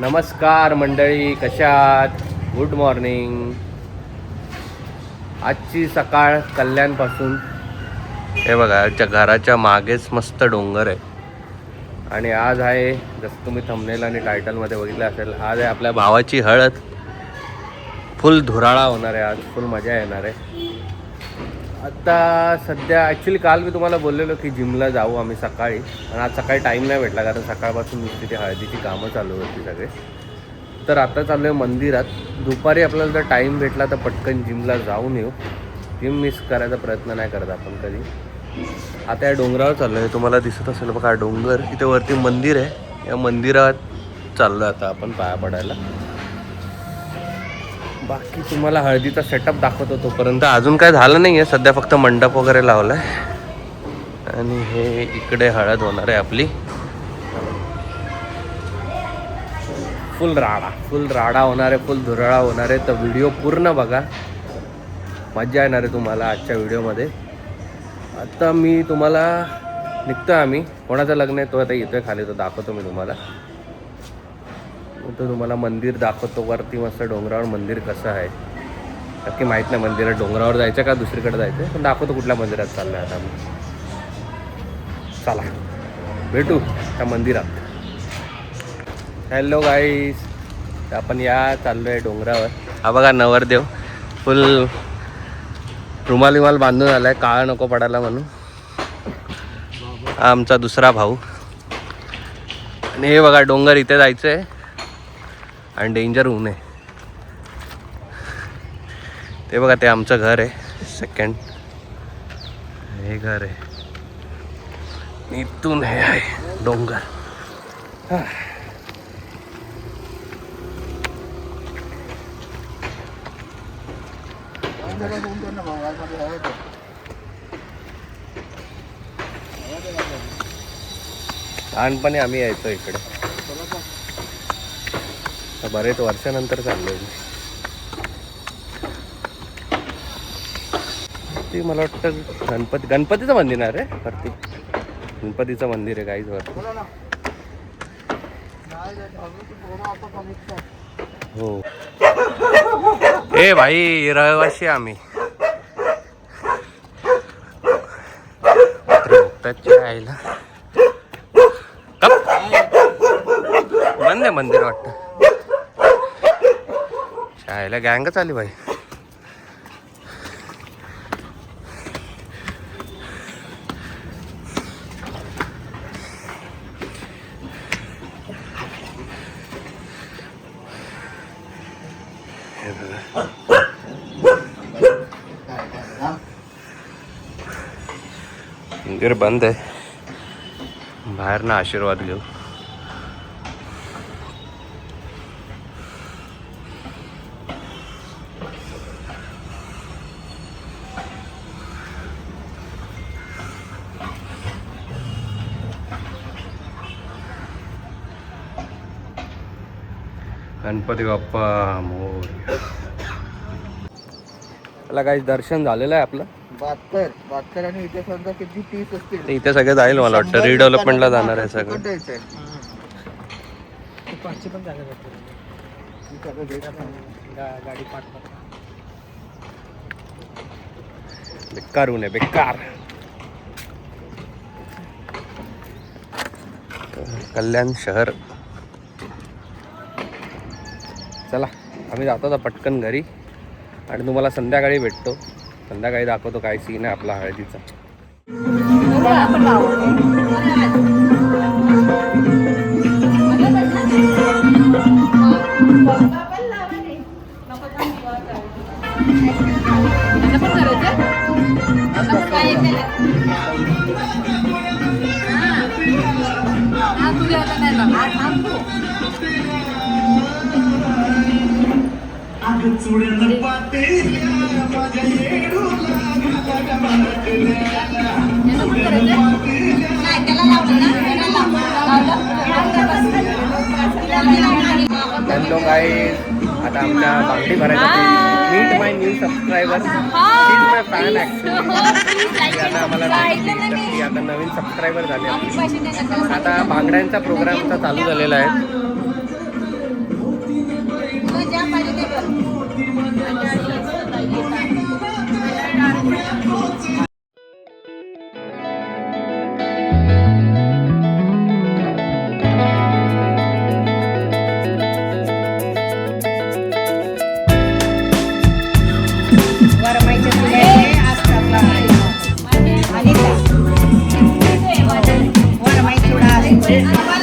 नमस्कार मंडळी, कशात? Good morning. आजची सकाळ कल्याणपासून. हे बघा, आमच्या घराच्या मागेच मस्त डोंगर आहे आणि आज आहे, जसं तुम्ही थंबनेल आणि टायटलमध्ये बघितलं असेल, आज आहे आपल्या भावाची हळद. फुल धुराळा होणार आहे आज, फुल मजा येणार आहे. आता सध्या ॲक्च्युली काल मी तुम्हाला बोललेलो की जिमला जाऊ आम्ही सकाळी, पण आज सकाळी टाईम नाही भेटला कारण सकाळपासून नुसती ती हळदीची कामं चालू होती सगळे. तर आता चाललो आहे मंदिरात. दुपारी आपल्याला जर टाईम भेटला तर पटकन जिमला जाऊन येऊ. जिम मिस करायचा प्रयत्न नाही करत आपण कधी. आता या डोंगरावर चाललो आहे, तुम्हाला दिसत असेल बघा डोंगर, इथे वरती मंदिर आहे. या मंदिरात चाललो आता आपण पाया पडायला. बाकी तुम्हाला हळदीचा सेटअप दाखवतो, तोपर्यंत अजून काय झालं नाही आहे. सध्या फक्त मंडप वगैरे लावला आहे आणि हे इकडे हळद होणार आहे आपली. फुल राडा होणार आहे, फुल धुराळा होणार आहे. तर व्हिडिओ पूर्ण बघा, मजा येणार आहे तुम्हाला आजच्या व्हिडिओमध्ये. आता मी तुम्हाला निघतो आहे, आम्ही कोणाचं लग्न आहे तो आता येतो आहे खाली, तो दाखवतो मी तुम्हाला. तो तुम्हाला मंदिर दाखवतो, वरती मस्त डोंगरावर मंदिर कसं आहे. नक्की माहीत नाही मंदिरात डोंगरावर जायचं का दुसरीकडे जायचं, पण दाखवतो कुठल्या मंदिरात चाललो आहे आता मी. चला भेटू त्या मंदिरात. हॅलो गाईस, आपण चाललो आहे डोंगरावर. हा बघा नवरदेव फुल रुमाल बांधून आला आहे, काळा नको पडायला म्हणून. हा आमचा दुसरा भाऊ. आणि हे बघा डोंगर, इथे जायचं आहे आणि डेंजर ऊन आहे. ते बघा, ते आमचं घर आहे सेकंड. हे घर आहे, इथून हे आहे डोंगर. लहानपणी आम्ही यायचो इकडे, बरेच वर्षानंतर चाललोय मी. ती मला वाटतं गणपतीचं मंदिर आहे रे वरती. गणपतीचं मंदिर आहे काहीच वरती. हो ए भाई, रहिवाशी आम्ही. आईला बंद आहे मंदिर वाटतं. शाळेला गँगच आली भाई. मंदिर बंद आहे, बाहेर ना आशीर्वाद घेऊ. गणपती बाप्पा मोरया. त्याला काही दर्शन झालेलं आहे आपलं 72 आणि इथे समजा किती 30 असतील. इथे सगळे जाईल मला वाटतं, रिडेव्हलपमेंटला जाणार आहे सगळं. बेकार ऊन आहे, बेकार. कल्याण शहर. चला आम्ही जातो आता पटकन घरी आणि तुम्हाला संध्याकाळी भेटतो. संध्याकाळी दाखवतो काय सीन आहे आपला हळदीचा. हॅलो गाईज, आता आमच्या बांगडी भरायसाठी मीट माय न्यू सबस्क्रायबर. माय फॅन ॲक्च्युली. आता आम्हाला आता नवीन सबस्क्रायबर झाले. आता बांगड्यांचा प्रोग्राम चालू झालेला आहे.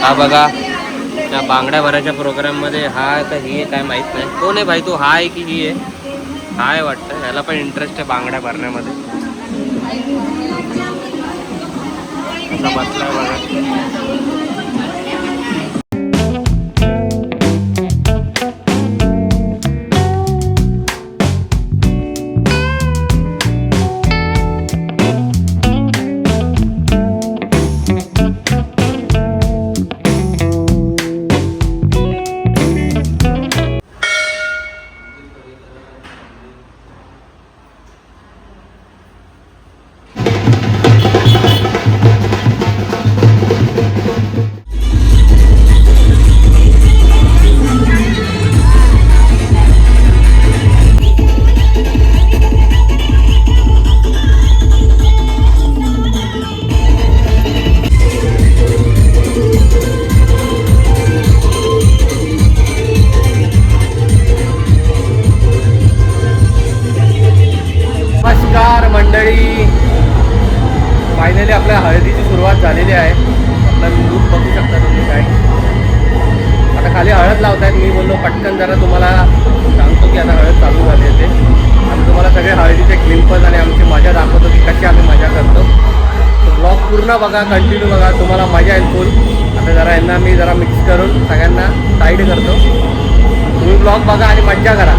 हा बघा त्या बांगड्या भरायच्या प्रोग्राममध्ये हा का ही आहे काय माहीत नाही. कोण आहे भाई तू? हा आहे की ही आहे? हा आहे वाटतं. ह्याला पण इंटरेस्ट आहे बांगड्या भरण्यामध्ये. असा बसलाय बघा. नमस्कार मंडळी, फायनली आपल्या हळदीची सुरुवात झालेली आहे. आपला लूक बघू शकता तुम्ही. काय आता खाली हळद लावतायत. मी बोललो पटकन जरा तुम्हाला सांगतो की आता हळद चालू झाली आहे ते. आणि तुम्हाला सगळे हळदीचे क्लिम्पल्स आणि आमची मजा दाखवतो की कशी आम्ही मजा करतो. तर ब्लॉग पूर्ण बघा, कंटिन्यू बघा, तुम्हाला मजा येईल फुल. आता जरा यांना मी जरा मिक्स करून सगळ्यांना साईड करतो. तुम्ही ब्लॉग बघा आणि मजा करा.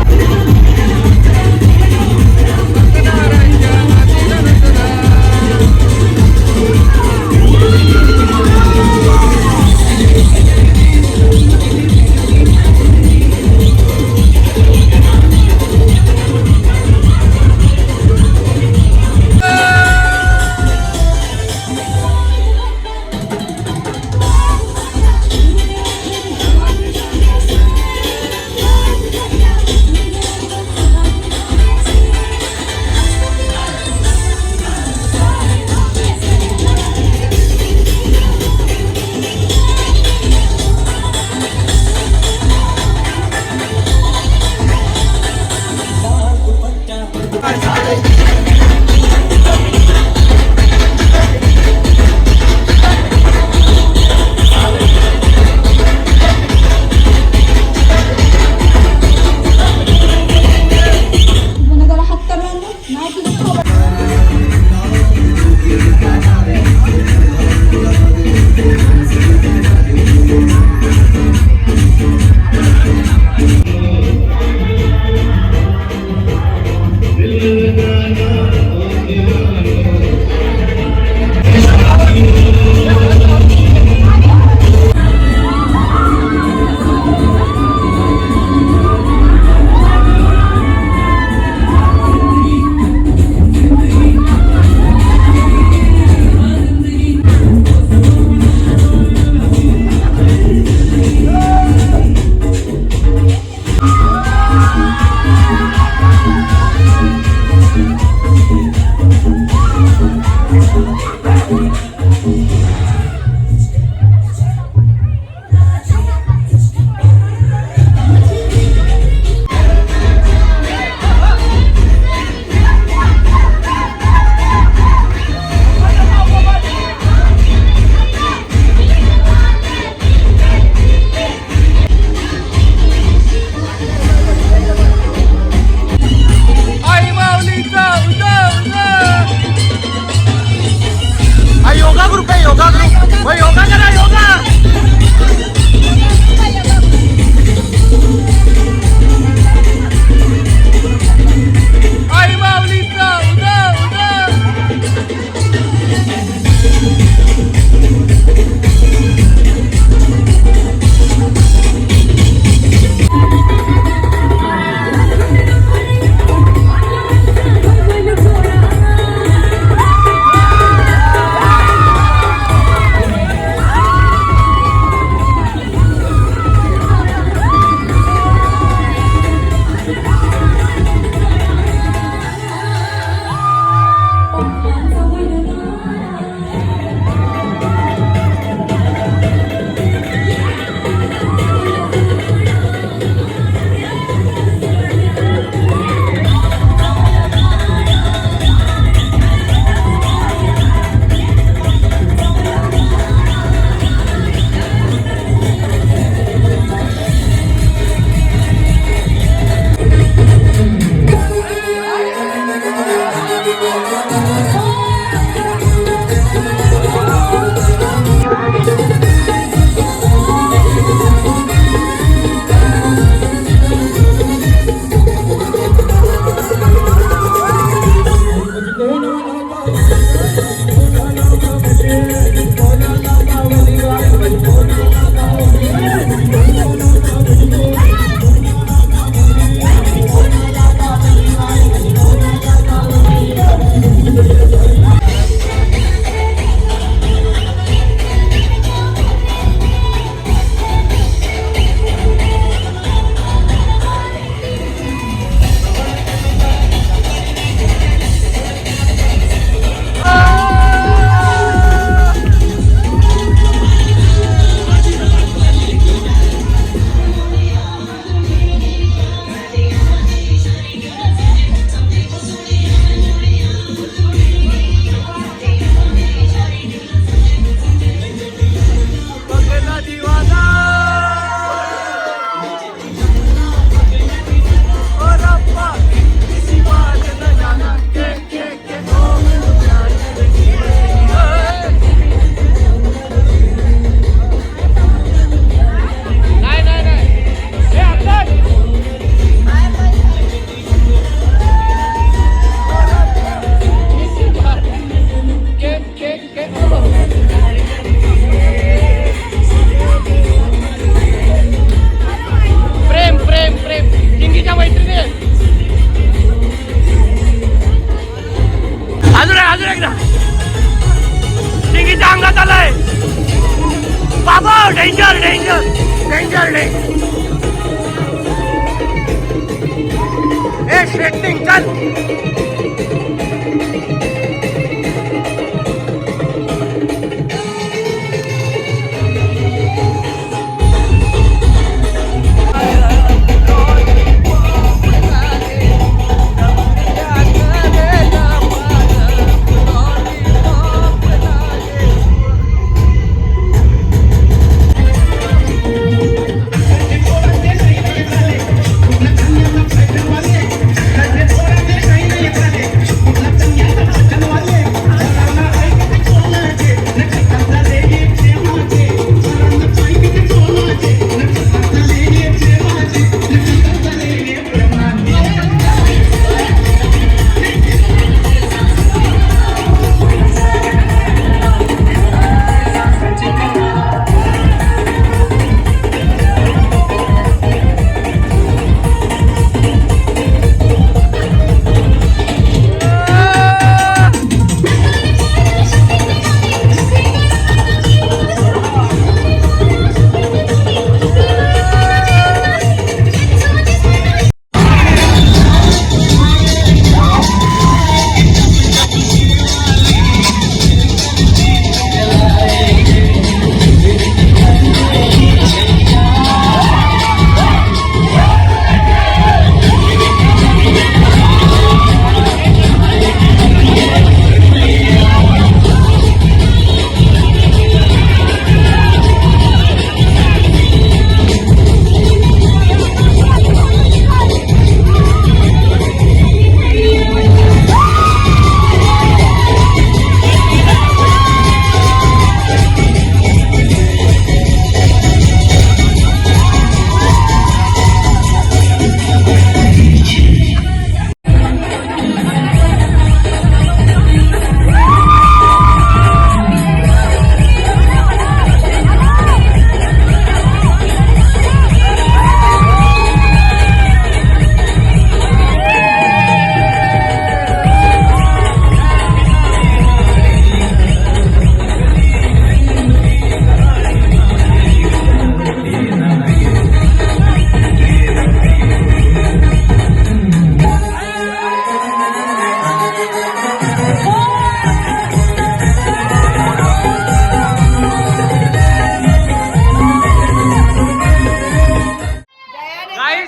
स्ट्रेटनिंग चल.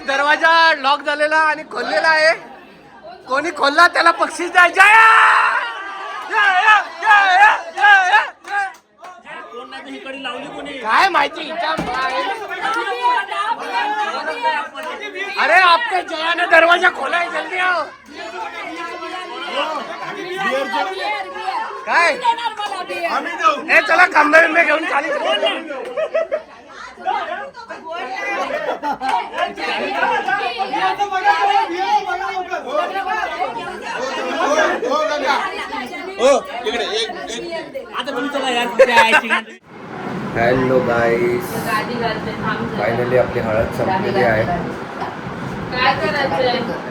दरवाजा लॉक झालेला आणि खोललेला आहे. कोणी खोलला त्याला बक्षीस द्यायचं. काय माहिती. अरे आपल्या जयाने दरवाजा खोलाय जल्दी आओ. काय हे चला खांबे बिंबे घेऊन खाली. हॅलो गाईस, फायनली आपली हळद संपलेली आहे.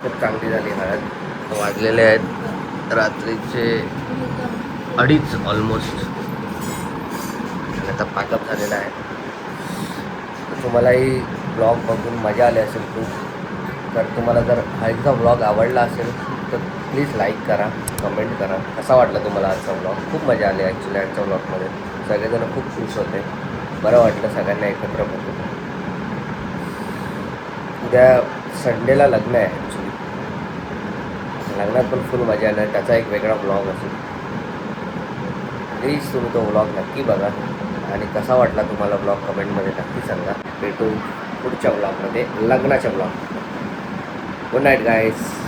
खूप चांगली झाली हळद. वाजलेले आहेत रात्रीचे 2:30 ऑलमोस्ट. आता पॅकअप झालेला आहे. तुम्हालाही ब्लॉग बघून मजा आली असेल खूप. तर तुम्हाला जर आजचा ब्लॉग आवडला असेल तर प्लीज लाईक करा, कमेंट करा. कसा वाटला तुम्हाला आजचा ब्लॉग. खूप मजा आली ॲक्च्युली आजच्या ब्लॉगमध्ये. सगळेजण खूप खुश होते. बरं वाटलं सगळ्यांना एकत्र बघून. उद्या संडेला लग्न आहे ॲक्च्युली. लग्नात पण फुल मजा येणार. त्याचा एक वेगळा ब्लॉग असेल. प्लीज तुम्ही तो ब्लॉग नक्की बघा. आणि कसा वाटला तुम्हाला ब्लॉग कमेंटमध्ये नक्की सांगा. भेटू पुढच्या ब्लॉगमध्ये, लग्नाच्या ब्लॉग. Good night guys.